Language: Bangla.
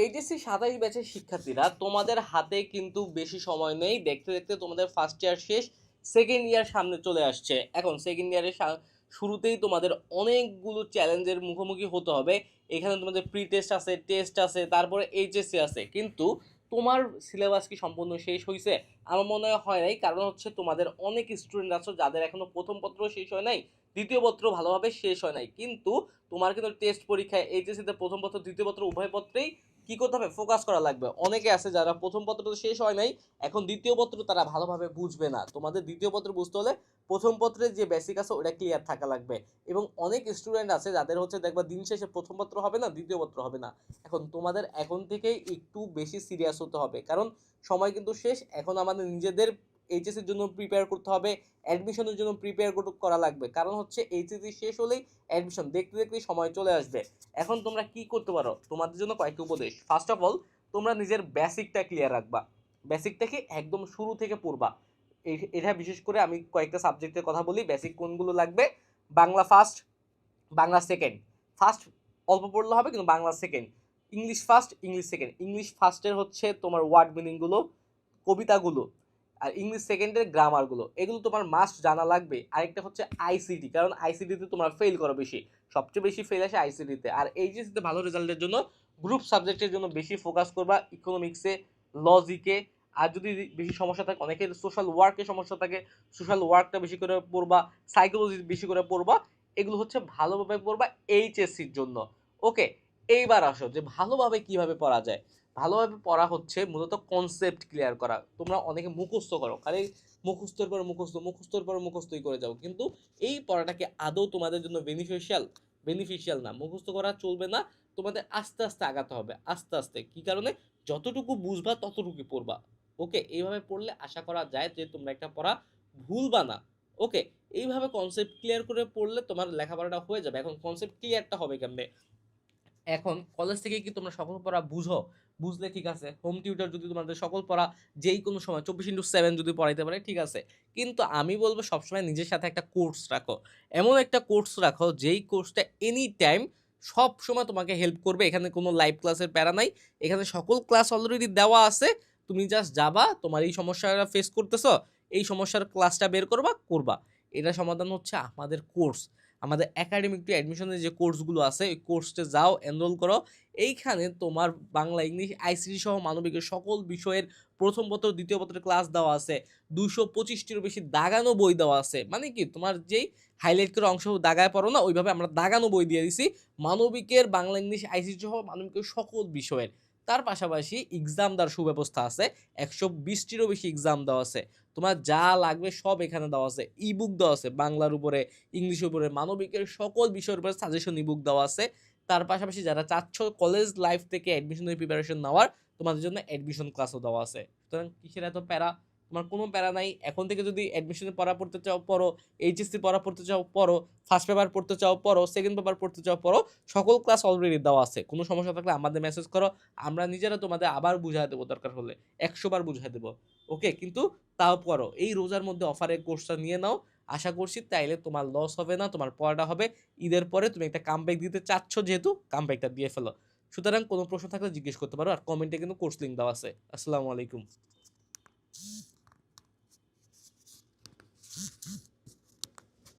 এইচএসসি ২৭ ব্যাচের শিক্ষার্থীরা, তোমাদের হাতে কিন্তু বেশি সময় নেই। দেখতে দেখতে তোমাদের ফার্স্ট ইয়ার শেষ, সেকেন্ড ইয়ার সামনে চলে আসছে। এখন সেকেন্ড ইয়ারের শুরুতেই তোমাদের অনেকগুলো চ্যালেঞ্জের মুখোমুখি হতে হবে। এখানে তোমাদের প্রি টেস্ট আছে, টেস্ট আছে, তারপরে এইচএসসি আছে। কিন্তু তোমার সিলেবাস কি সম্পূর্ণ শেষ হয়েছে? আমার মনে হয় নাই। কারণ হচ্ছে তোমাদের অনেক স্টুডেন্ট আছো যাদের এখনো প্রথম পত্র শেষ হয় নাই, দ্বিতীয় পত্র ভালোভাবে শেষ হয় নাই। কিন্তু তোমার কিন্তু টেস্ট পরীক্ষায় এইচএসসিতে প্রথম পত্র দ্বিতীয় পত্র উভয় পত্রেই কি করতে হবে, ফোকাস করা লাগবে। অনেকে আছে যারা প্রথম পত্র তো শেষ হয় নাই, এখন দ্বিতীয় পত্র তারা ভালোভাবে বুঝবে না। তোমাদের দ্বিতীয় পত্র বুঝতে হলে প্রথম পত্রের যে বেসিক আছে ওটা ক্লিয়ার থাকা লাগবে। এবং অনেক স্টুডেন্ট আছে যাদের হচ্ছে দেখবা দিন শেষে প্রথম পত্র হবে না, দ্বিতীয় পত্র হবে না। এখন তোমাদের এখন থেকেই একটু বেশি সিরিয়াস হতে হবে, কারণ সময় কিন্তু শেষ। এখন আমাদের নিজেদের এইচএসসির জন্য প্রিপেয়ার করতে হবে, অ্যাডমিশনের জন্য প্রিপেয়ার করা লাগবে। কারণ হচ্ছে এইচএসসি শেষ হলেই অ্যাডমিশন, দেখতে দেখতেই সময় চলে আসবে। এখন তোমরা কি করতে পারো, তোমাদের জন্য কয়েকটি উপদেশ। ফার্স্ট অফ অল, তোমরা নিজের বেসিকটা ক্লিয়ার রাখবা। বেসিকটাকে একদম শুরু থেকে পড়বা। এটা বিশেষ করে আমি কয়েকটা সাবজেক্টের কথা বলি, বেসিক কোনগুলো লাগবে। Bangla first, Bangla second. First অল্প পড়লে হবে, কিন্তু Bangla second. English first, English second. English ফার্স্টের হচ্ছে তোমার ওয়ার্ড মিনিংগুলো, কবিতাগুলো। আর ইংলিশ সেকেন্ডের গ্রামারগুলো, এগুলো তোমার মাস্ট জানা লাগবে। আরেকটা হচ্ছে আইসিটি, কারণ আইসিটিতে তোমরা ফেল করো বেশি, সবচেয়ে বেশি ফেল আসে আইসিটিতে। আর এইচএসসিতে ভালো রেজাল্টের জন্য গ্রুপ সাবজেক্টের জন্য বেশি ফোকাস করবা, ইকোনমিক্সে, লজিকে। আর যদি বেশি সমস্যা থাকে, অনেকের সোশ্যাল ওয়ার্কে সমস্যা থাকে, সোশ্যাল ওয়ার্কটা বেশি করে পড়বা, সাইকোলজি বেশি করে পড়বা। এগুলো হচ্ছে ভালোভাবে পড়বা এইচএসসির জন্য। ওকে, এইবার আসো যে ভালোভাবে কিভাবে পড়া যায়। ভালোভাবে পড়া হচ্ছে মূলত কনসেপ্ট ক্লিয়ার করা। তোমরা অনেকে মুখস্থ করো, খালি মুখস্থর পর মুখস্থ, মুখস্থর পর মুখস্থই করে যাও, কিন্তু এই পড়াটাকে আদৌ তোমাদের জন্য বেনিফিশিয়াল না। মুখস্থ করা চলবে না, তোমাদের আস্তে আস্তে আগাতে হবে, আস্তে আস্তে। কি কারণে? যতটুকু বুঝবা ততটুকু পড়বা। ওকে, এইভাবে পড়লে আশা করা যায় যে তোমরা একটা পড়া ভুলবা না। ওকে, এইভাবে কনসেপ্ট ক্লিয়ার করে পড়লে তোমার লেখাপড়াটা হয়ে যাবে। এখন কনসেপ্ট ক্লিয়ারটা হবে কেমনে? এখন কলেজ থেকে কি তোমরা সকল পড়া বুঝো? বুঝলে ঠিক আছে, হোম টিউটর যদি তোমাদের সকল পড়া যেই কোনো সময় 24/7 যদি পড়াইতে পারে, ঠিক আছে। কিন্তু আমি বলবো সবসময় নিজের সাথে একটা কোর্স রাখো। এমন একটা কোর্স রাখো যেই কোর্সটা এনি টাইম সব সময় তোমাকে হেল্প করবে। এখানে কোনো লাইভ ক্লাসের প্যারা নাই, এখানে সকল ক্লাস অলরেডি দেওয়া আছে। তুমি জাস্ট যাবা, তোমার এই সমস্যাটা ফেস করতেছো, এই সমস্যার ক্লাসটা বের করবা। এটা সমাধান হচ্ছে আমাদের কোর্স, আমাদের একাডেমিক টু অ্যাডমিশনের যে কোর্সগুলো আছে, ওই কোর্সে যাও, এনরোল করো। এইখানে তোমার বাংলা, ইংলিশ, আইসিটি সহ মানবিকের সকল বিষয়ের প্রথম পত্র দ্বিতীয় পত্রের ক্লাস দেওয়া আছে। 225টিরও বেশি দাগানো বই দেওয়া আছে। মানে কি, তোমার যেই হাইলাইট করে অংশ দাগায় পড়ো না, ওইভাবে আমরা দাগানো বই দিয়ে দিছি মানবিকের, বাংলা, ইংলিশ, আইসিটি সহ মানবিকের সকল বিষয়ের। তার পাশাপাশি এক্সাম দেওয়ার সুব্যবস্থা আছে, 120টিরও বেশি এক্সাম দেওয়া আছে। তোমার যা লাগবে সব এখানে দেওয়া আছে। ইবুক দেওয়া আছে বাংলার উপরে, ইংলিশের উপরে, মানবিকের সকল বিষয়ের উপরে সাজেশন ইবুক দেওয়া আছে। তার পাশাপাশি যারা চাচ্ছ কলেজ লাইফ থেকে অ্যাডমিশনের প্রিপারেশন নেওয়ার, তোমাদের জন্য অ্যাডমিশন ক্লাসও দেওয়া আছে। সুতরাং কিসের এত প্যারা? তোমার কোনো প্যারা নাই। এখন থেকে যদি অ্যাডমিশনের পড়া পড়তে চাও পড়ো, এইচএসসি পড়া পড়তে চাও পড়ো, ফার্স্ট পেপার পড়তে চাও পড়ো, সেকেন্ড পেপার পড়তে চাও পড়ো। সকল ক্লাস অলরেডি দেওয়া আছে। কোনো সমস্যা থাকলে আমাদের মেসেজ করো, আমরা নিজেরা তোমাদের আবার বুঝাই দেবো, দরকার হলে 100 বার বুঝাই দেবো। ওকে, কিন্তু তাও পড়ো। এই রোজার মধ্যে অফারের কোর্সটা নিয়ে নাও। আশা করছি তাইলে তোমার লস হবে না, তোমার পড়াটা হবে। ঈদের পরে তুমি একটা কামব্যাক দিতে চাচ্ছ, যেহেতু কামব্যাকটা দিয়ে ফেলো। সুতরাং কোনো প্রশ্ন থাকলে জিজ্ঞেস করতে পারো, আর কমেন্টে কিন্তু কোর্স লিঙ্ক দেওয়া আছে। আসসালামু আলাইকুম।